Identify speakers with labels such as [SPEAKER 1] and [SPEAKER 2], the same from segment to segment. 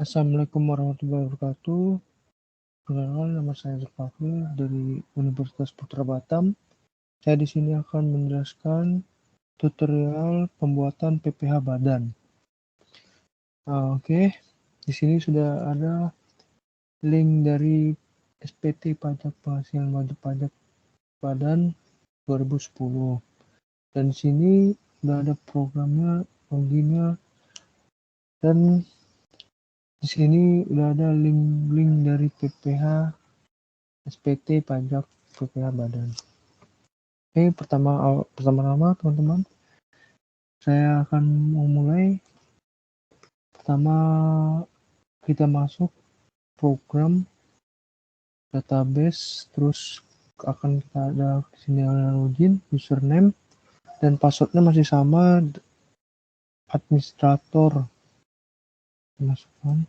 [SPEAKER 1] Assalamualaikum warahmatullahi wabarakatuh. Perkenalkan, nama saya Zulfaqri dari Universitas Putra Batam. Saya di sini akan menjelaskan tutorial pembuatan PPh badan. Oke, di sini sudah ada link dari SPT Pajak Penghasilan Wajib Pajak Badan 2010. Dan di sini sudah ada programnya, loginnya, dan di sini udah ada link dari PPh SPT Pajak PPh Badan. Oke, pertama-tama teman-teman, saya akan memulai. Pertama, kita masuk program database, terus akan kita ada sini login, username, dan passwordnya masih sama, administrator. Masukkan.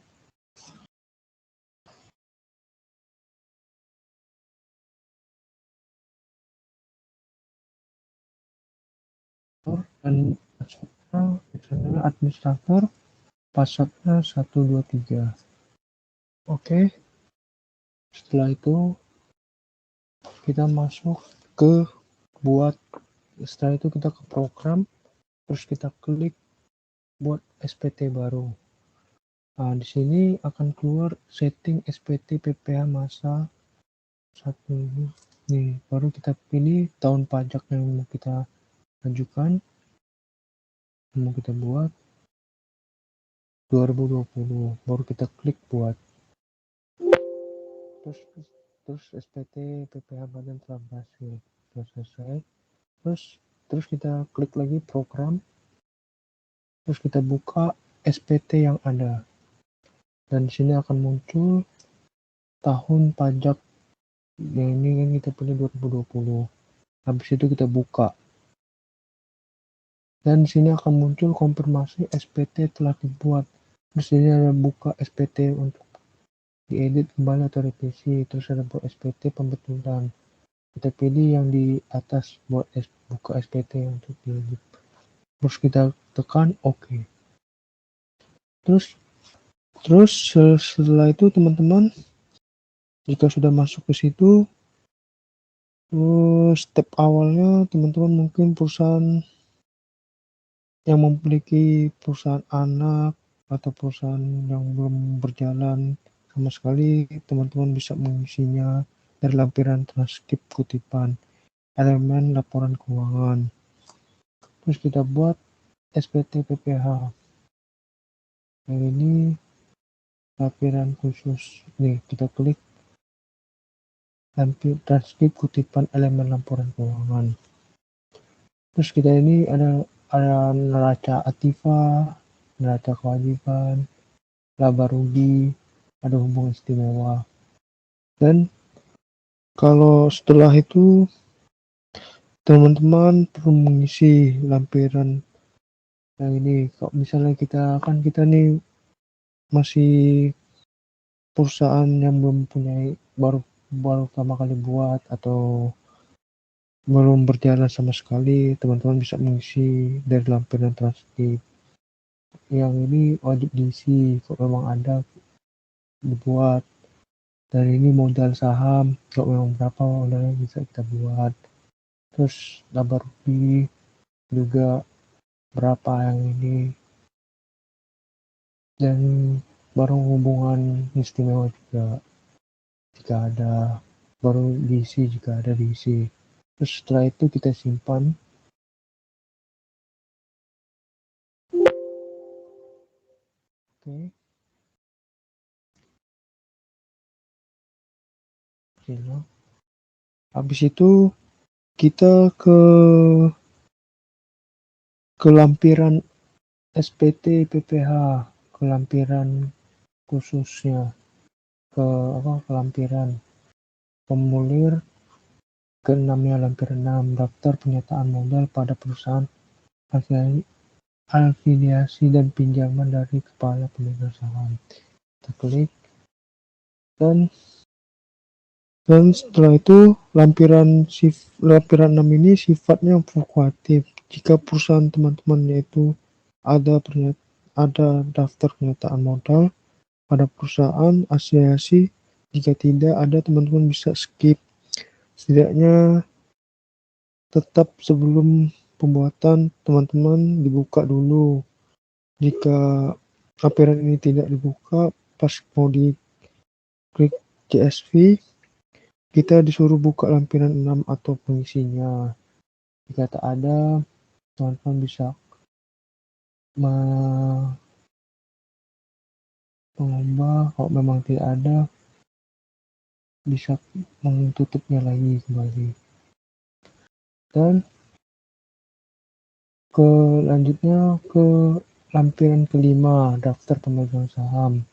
[SPEAKER 1] Dan passwordnya administrator, passwordnya 123. Oke, setelah itu kita masuk ke setelah itu kita ke program, terus kita klik buat SPT baru. Nah, di sini akan keluar setting SPT PPh masa 1 nih, baru kita pilih tahun pajak yang mau kita ajukan, yang mau kita buat 2020, baru kita klik buat. Terus SPT PPh badan telah berhasil, sudah selesai. Terus kita klik lagi program, terus kita buka SPT yang ada, dan di sini akan muncul tahun pajak yang ini kan kita pilih 2020. Habis itu kita buka, dan di sini akan muncul konfirmasi SPT telah dibuat. Terus ini ada buka SPT untuk diedit kembali atau revisi, terus ada buat SPT pembetulan. Kita pilih yang di atas buat buka SPT untuk diedit. Terus kita tekan OK. Terus setelah itu teman-teman, jika sudah masuk ke situ, step awalnya teman-teman mungkin perusahaan yang memiliki perusahaan anak atau perusahaan yang belum berjalan sama sekali, teman-teman bisa mengisinya dari lampiran transkrip kutipan elemen laporan keuangan. Terus kita buat SPT PPh. Yang ini lampiran khusus. Nih, kita klik lampir transkrip kutipan elemen laporan keuangan. Terus kita ini ada neraca aktiva, neraca kewajiban, laba rugi, ada hubungan istimewa. Dan kalau setelah itu teman-teman perlu mengisi lampiran yang ini. Kalau misalnya kita nih masih perusahaan yang belum punya, baru pertama kali buat atau belum berjalan sama sekali, teman-teman bisa mengisi dari lampiran transkrip. Yang ini wajib diisi kalau memang ada dibuat. Dan ini modal saham, kalau memang berapa modalnya bisa kita buat. Terus laba rugi juga berapa yang ini, dan baru hubungan istimewa juga jika ada, baru diisi jika ada diisi. Terus setelah itu kita simpan. Oke. Habis itu kita ke lampiran SPT PPh, ke lampiran khususnya, ke lampiran formulir ke-6 ya, lampiran 6, daftar pernyataan modal pada perusahaan afiliasi dan pinjaman dari kepala pemegang saham. Kita klik, dan setelah itu lampiran 6 ini sifatnya fluktuatif. Jika perusahaan teman-teman yaitu ada daftar pernyataan modal, pada perusahaan asosiasi. Jika tidak ada, teman-teman bisa skip. Setidaknya tetap sebelum pembuatan, teman-teman dibuka dulu. Jika lampiran ini tidak dibuka, pas mau diklik CSV, kita disuruh buka lampiran 6 atau pengisinya. Jika tak ada, teman-teman bisa mengubah. Kalau memang tidak ada, bisa menutupnya lagi kembali. Dan lanjutnya ke lampiran kelima, daftar pemegang saham,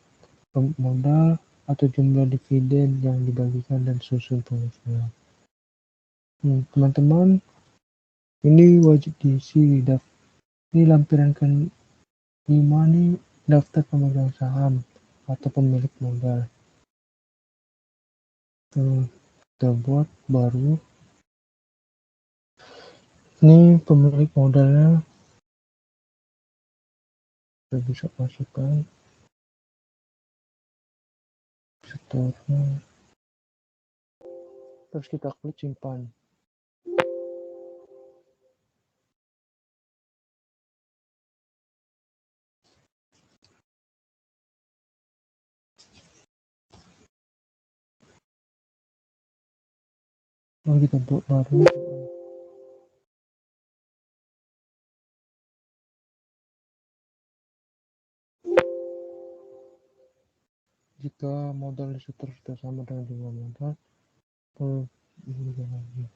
[SPEAKER 1] modal atau jumlah dividen yang dibagikan dan susun pengisian. Teman-teman, ini wajib diisi. Ini lampiran kelima nih, daftar pemegang saham atau pemilik modal. Kita buat baru. Ini pemilik modalnya, kita bisa masukkan setornya, terus kita klik simpan. Lalu kita buat baru. Jika modal disetor sudah sama dengan jumlah modal, lagi.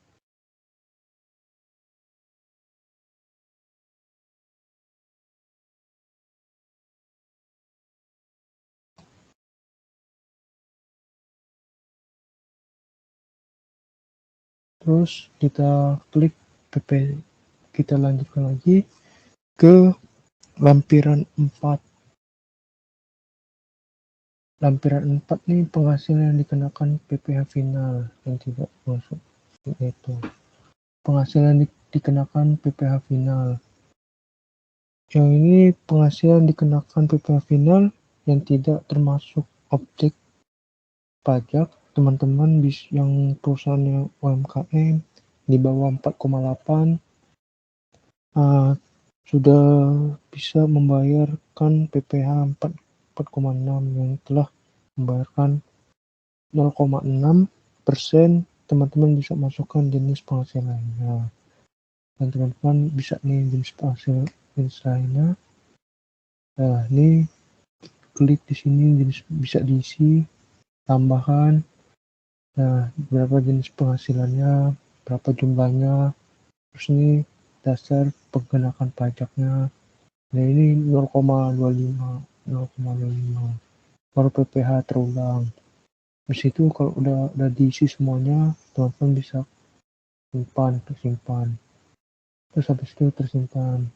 [SPEAKER 1] Terus kita klik PP, kita lanjutkan lagi ke lampiran 4. Lampiran 4 nih penghasilan yang dikenakan PPh final yang tidak masuk itu. Penghasilan dikenakan PPh final. Yang ini penghasilan dikenakan PPh final yang tidak termasuk objek pajak. Teman-teman yang perusahaannya UMKM di bawah 4,8 sudah bisa membayarkan PPh 4,6 yang telah membayarkan 0,6%. Teman-teman bisa masukkan jenis penghasilannya, dan teman-teman bisa nih jenis penghasilan jenis lainnya. Nah, ini klik di sini, jenis bisa diisi, tambahan. Nah, berapa jenis penghasilannya, berapa jumlahnya, terus ini dasar pengenakan pajaknya. Nah, ini 0,25 baru PPh terulang. Di situ kalau udah diisi semuanya, teman-teman bisa simpan, terus habis itu tersimpan.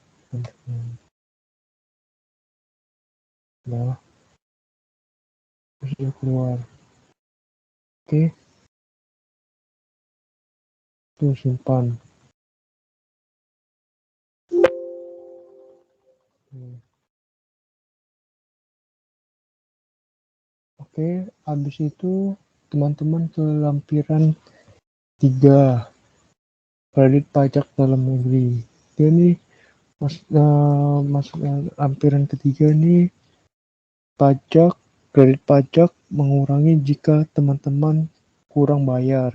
[SPEAKER 1] Nah, terus dia keluar. Oke, itu simpan. Oke, habis itu teman-teman ke lampiran 3, kredit pajak dalam negeri. Ini masuk lampiran ketiga nih, pajak, kredit pajak mengurangi jika teman-teman kurang bayar.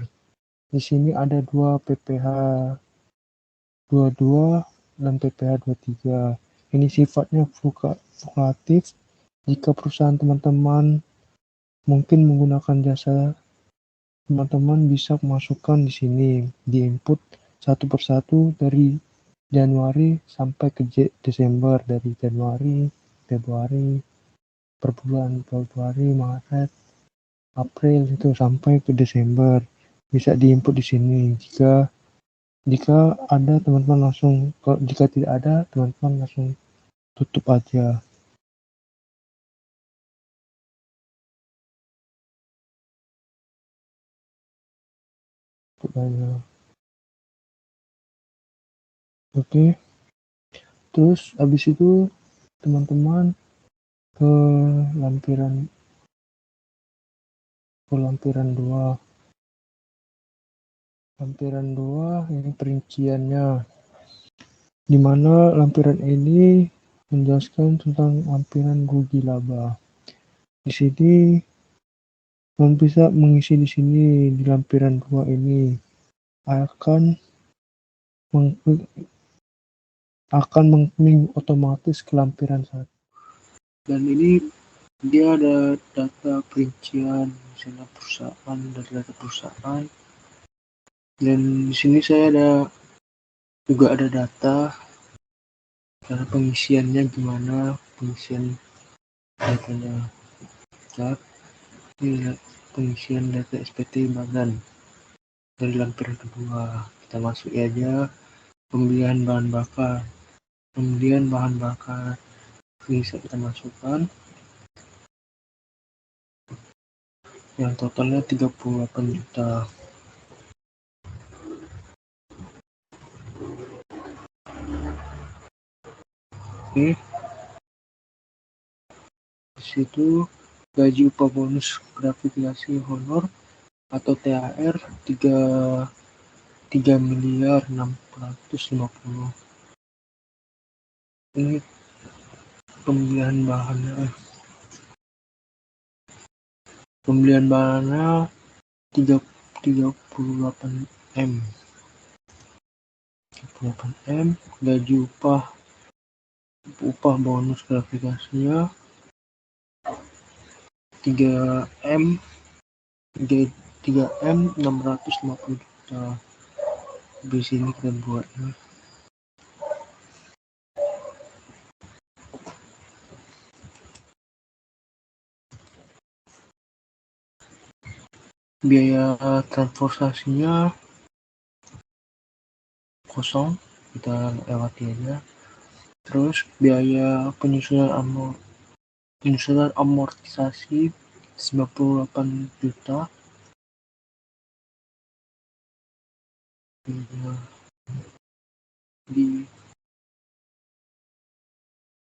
[SPEAKER 1] Di sini ada 2 PPh 22 dan PPh 23. Ini sifatnya fluktuatif. Jika perusahaan teman-teman mungkin menggunakan jasa, teman-teman bisa masukkan di sini, di input satu persatu dari Januari sampai ke Desember, dari Januari, Februari, per bulan, Februari, Maret, April itu sampai ke Desember. Bisa diinput di sini. Jika ada, teman-teman langsung, jika tidak ada, teman-teman langsung tutup aja. Oke, terus habis itu teman-teman ke lampiran ke lampiran 2. Lampiran 2 ini perinciannya, di mana lampiran ini menjelaskan tentang lampiran rugi laba. Di sini kamu bisa mengisi di sini, di lampiran 2 ini akan mengikuti otomatis ke lampiran 1. Dan ini dia ada data perincian, misalnya perusahaan, dari data perusahaan. Dan di sini saya juga ada data karena pengisiannya gimana, pengisian datanya. Saat ini pengisian data SPT badan dari lampiran kedua. Kita masuk aja pembelian bahan bakar. Bisa kita masukkan yang totalnya 38 juta. Oke, di situ gaji upah bonus gratifikasi honor atau THR 3.650.000. Ini pembelian bahannya 38 M. Gaji upah bonus gratifikasinya 3M 650 juta. Di sini kita buatnya biaya transportasinya kosong, kita lewati aja. Terus biaya penyusunan amortisasi 98 juta.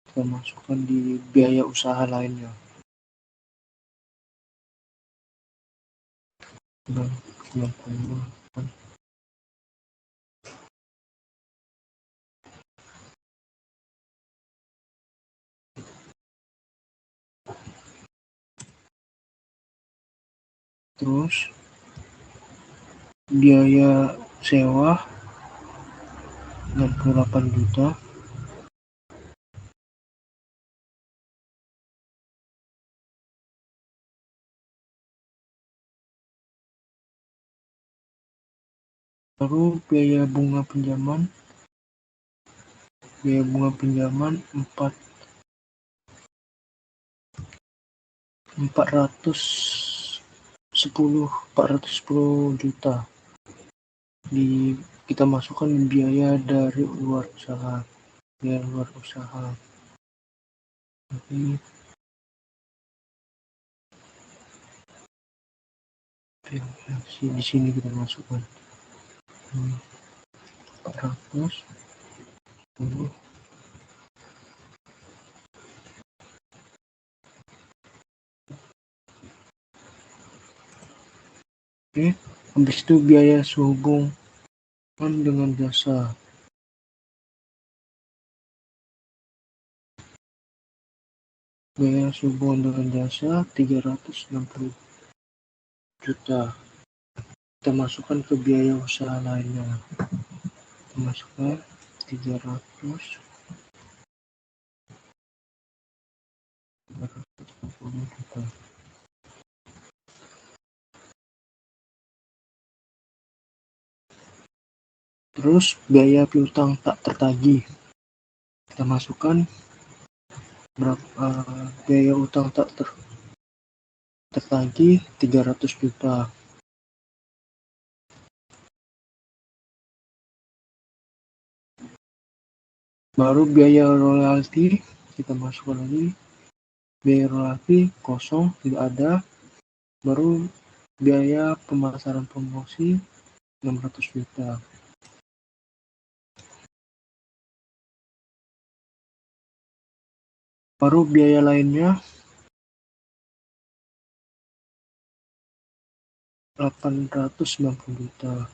[SPEAKER 1] Kita masukkan di biaya usaha lainnya. Terus biaya sewa 68 juta. Baru biaya bunga pinjaman 410 juta. Kita masukkan biaya dari luar usaha. Jadi di sini kita masukkan 410. Oke, habis itu biaya sehubungan dengan jasa. Biaya sehubungan dengan jasa 360 juta. Kita masukkan ke biaya usaha lainnya. Kita masukkan 300 juta. Terus biaya piutang tak tertagih. Kita masukkan berapa biaya utang tak tertagih 300 juta. Baru biaya royalti kita masukkan lagi. Biaya royalti kosong, tidak ada. Baru biaya pemasaran promosi 600 juta. Baru biaya lainnya 890 juta.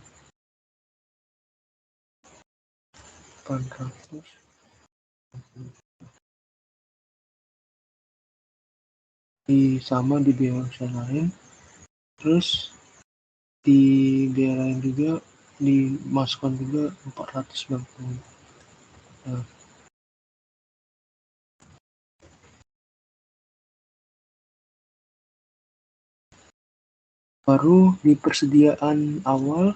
[SPEAKER 1] 800 sama di biaya usaha lain, terus di biaya lain juga dimasukkan juga 490. Nah, baru di persediaan awal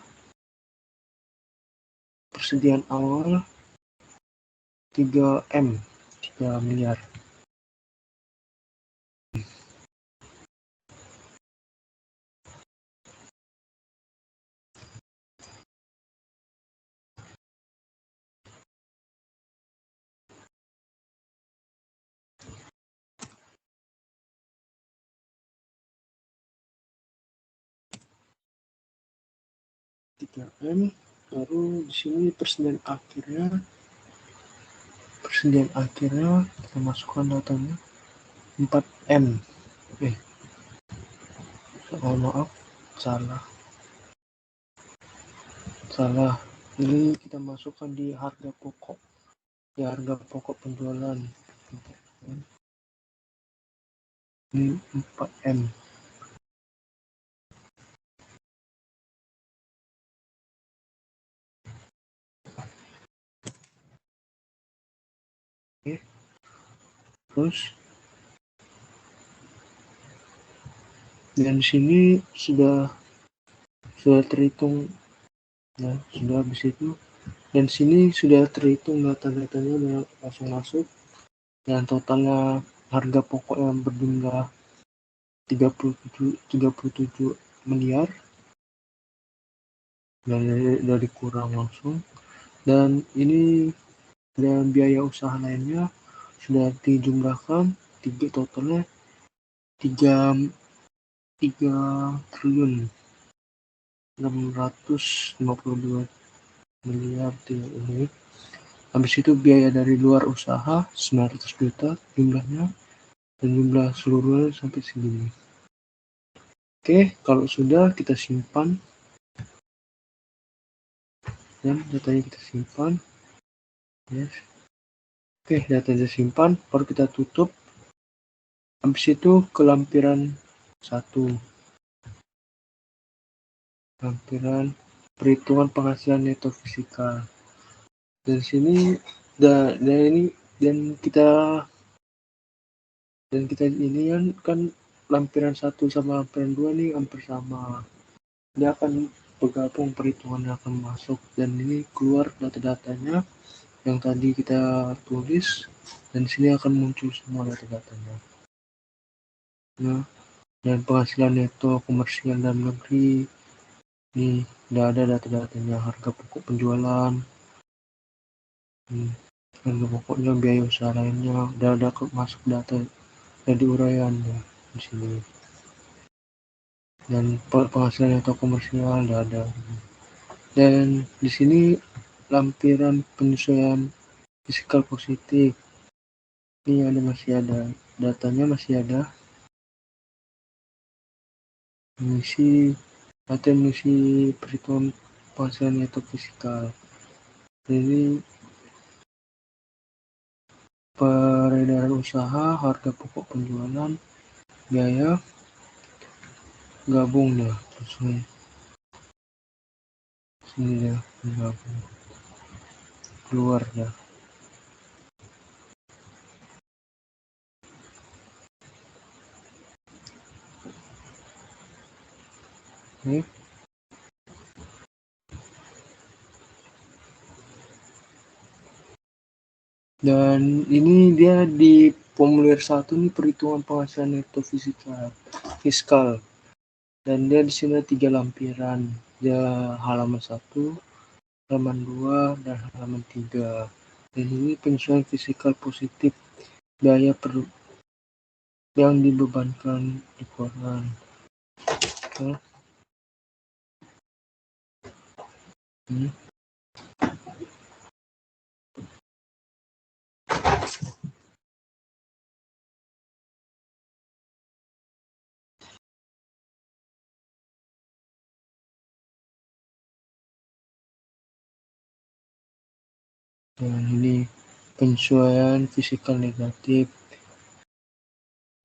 [SPEAKER 1] 3 miliar. Baru di sini persediaan akhirnya kita masukkan datanya 4M. Maaf, salah. Ini kita masukkan di harga pokok penjualan. Ini 4M. Oke. Terus dan di sini sudah terhitung, ya, sudah habis itu, dan sini sudah terhitung data-datanya langsung masuk, dan totalnya harga pokok yang berjumlah 37 miliar, dan dari kurang langsung, dan ini dan biaya usaha lainnya sudah dijumlahkan totalnya 3 triliun 652 miliar ini. Habis itu biaya dari luar usaha 900 juta jumlahnya, dan jumlah seluruhnya sampai segini. Oke, kalau sudah kita simpan, dan datanya kita simpan. Yes. Oke, datanya simpan, baru kita tutup. Habis itu ke lampiran 1. Lampiran perhitungan penghasilan neto fisikal. Dan sini dan kita ini kan lampiran 1 sama lampiran 2 nih hampir sama. Dia akan bergabung, perhitungannya akan masuk, dan ini keluar data-datanya yang tadi kita tulis, dan sini akan muncul semua data-datanya. Nah, dan penghasilan neto komersial dalam negeri, nih udah ada data-datanya, harga pokok penjualan, harga pokoknya, biaya usaha lainnya, udah ada masuk data dari uraiannya di sini. Dan penghasilan neto komersial udah ada. Dan di sini lampiran penyesuaian fiskal positif. Ini masih ada datanya, masih ada mengisi perhitungan penghasilan neto fiskal. Jadi peredaran usaha, harga pokok penjualan, biaya, gabung dah terus sini ya, gabung keluar dah. Oke. Dan ini dia di formulir 1 nih, perhitungan penghasilan neto fiskal. Dan dia di sini 3 lampiran. Dia halaman 1, halaman 2, dan halaman 3. Dan ini penyesuaian fiskal positif, biaya yang dibebankan di keuangan. Nah, ini penyesuaian fisikal negatif.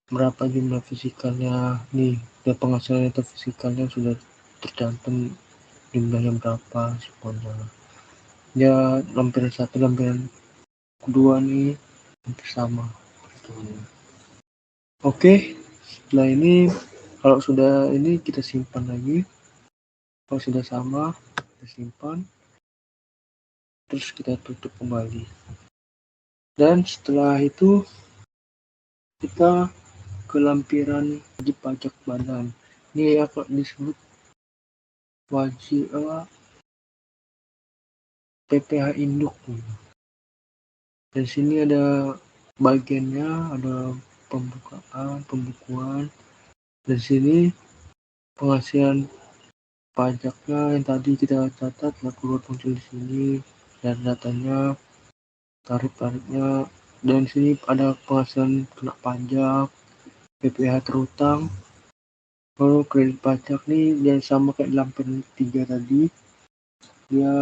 [SPEAKER 1] Berapa jumlah fisikalnya nih, dan penghasilan atau fisikalnya sudah tercantum jumlahnya berapa semuanya. Ya, lampiran 1, lampiran kedua nih hampir sama. Oke, setelah ini kalau sudah ini kita simpan lagi. Kalau sudah sama, kita simpan. Terus kita tutup kembali. Dan setelah itu kita ke lampiran wajib pajak badan. Ini apa disebut wajib PPh induk. Dan sini ada bagiannya, ada pembukuan. Dan sini penghasilan pajaknya yang tadi kita catat keluar muncul di sini, dan datanya, tarif-tarifnya, dan sini ada penghasilan kena pajak, PPh terutang, baru kredit pajak nih dan sama kayak lampiran 3 tadi, dia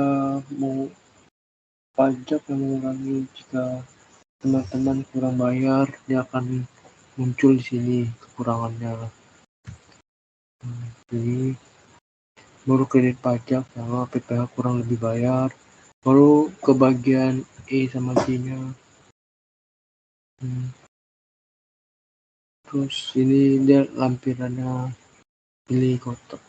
[SPEAKER 1] mau pajak yang mengurangi jika teman-teman kurang bayar, dia akan muncul di sini kekurangannya. Jadi baru kredit pajak sama PPh kurang lebih bayar, baru ke bagian E sama G nya. Terus ini dia lampirannya, pilih kotak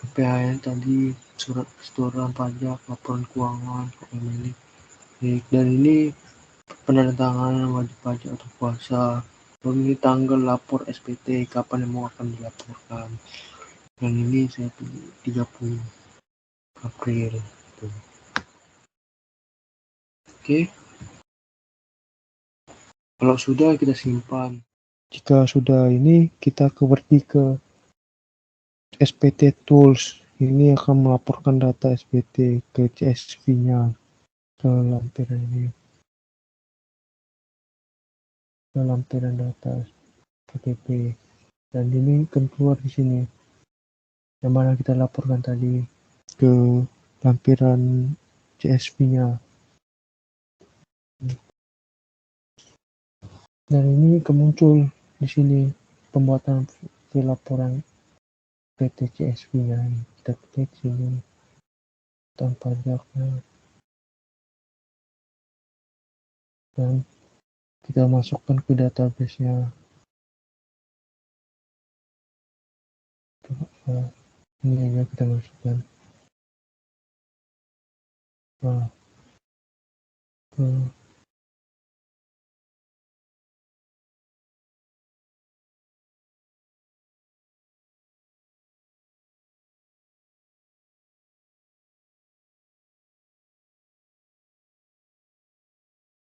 [SPEAKER 1] PPh yang tadi, surat setoran pajak, laporan keuangan, pemilik. Dan ini penandatanganan wajib pajak atau kuasa. Dan ini tanggal lapor SPT, kapan yang mau akan dilaporkan. Dan ini saya pilih 30 April. Oke. Kalau sudah kita simpan. Jika sudah ini kita pergi ke SPT Tools. Ini akan melaporkan data SPT ke CSV-nya ke lampiran ini. Ke lampiran data KTP. Dan ini akan keluar di sini. Yang mana kita laporkan tadi ke lampiran CSV-nya. Dan ini kemuncul di sini pembuatan laporan PT CSV-nya. Kita klik sini tanpa pajaknya. Dan kita masukkan ke database-nya. Ini aja kita masukkan.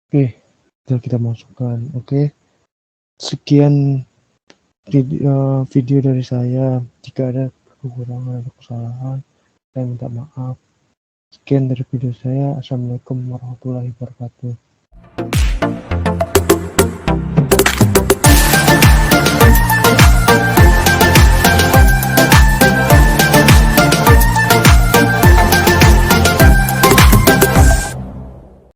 [SPEAKER 1] Oke, kita masukkan. Oke, sekian video dari saya. Jika ada kekurangan atau kesalahan, saya minta maaf. Sekian dari video saya. Assalamualaikum warahmatullahi wabarakatuh.